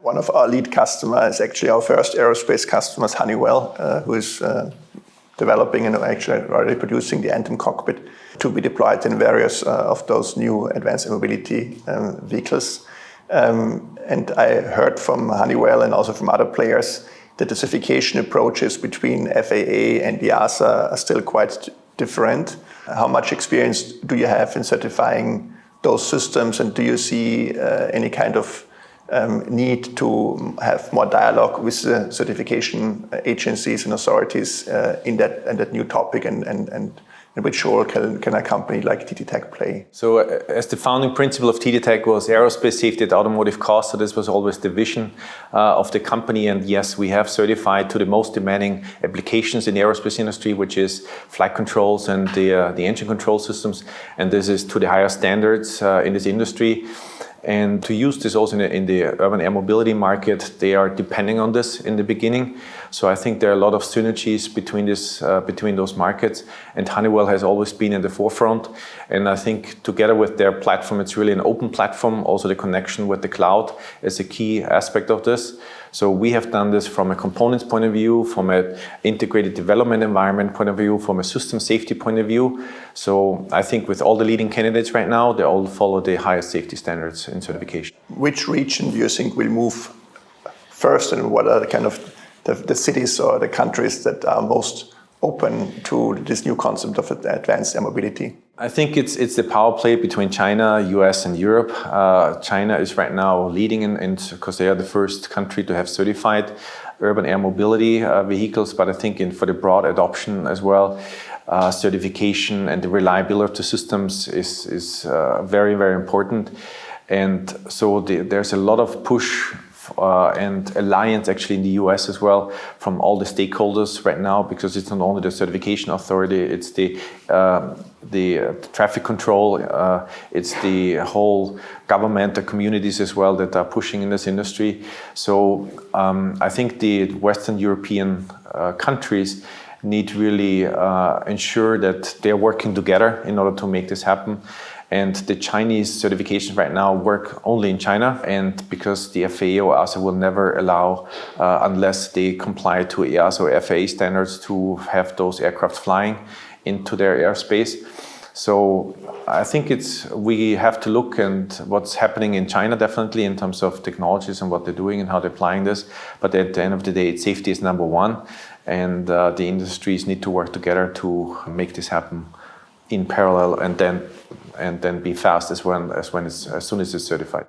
One of our lead customers is actually our first aerospace customer, Honeywell, who is developing and actually already producing the Anthem cockpit to be deployed in various of those new advanced mobility vehicles. And I heard from Honeywell and also from other players that the certification approaches between FAA and EASA are still quite different. How much experience do you have in certifying those systems, and do you see any kind of need to have more dialogue with the certification agencies and authorities in that new topic, and which role can a company like TTTech play? So as the founding principle of TTTech was aerospace safety at automotive cost, so this was always the vision of the company. And yes, we have certified to the most demanding applications in the aerospace industry, which is flight controls and the engine control systems. And this is to the highest standards in this industry. And to use this also in the urban air mobility market, they are depending on this in the beginning. So I think there are a lot of synergies between those markets. And Honeywell has always been in the forefront. And I think together with their platform, it's really an open platform. Also the connection with the cloud is a key aspect of this. So we have done this from a components point of view, from an integrated development environment point of view, from a system safety point of view. So I think with all the leading candidates right now, they all follow the highest safety standards in certification. Which region do you think will move first, and what are the kind of the cities or the countries that are most open to this new concept of advanced air mobility? I think it's the power play between China, US, and Europe. China is right now leading because they are the first country to have certified urban air mobility vehicles. But I think for the broad adoption as well, certification and the reliability of the systems is very, very important. And so there's a lot of push and alliance actually in the US as well from all the stakeholders right now, because it's not only the certification authority, it's the traffic control, it's the whole government, the communities as well that are pushing in this industry. So I think the Western European countries need really ensure that they're working together in order to make this happen. And the Chinese certifications right now work only in China, and because the FAA or EASA will never allow, unless they comply to EASA or FAA standards, to have those aircraft flying into their airspace. So I think we have to look at what's happening in China definitely in terms of technologies and what they're doing and how they're applying this. But at the end of the day, safety is number one, and the industries need to work together to make this happen in parallel, and then be fast as soon as it's certified.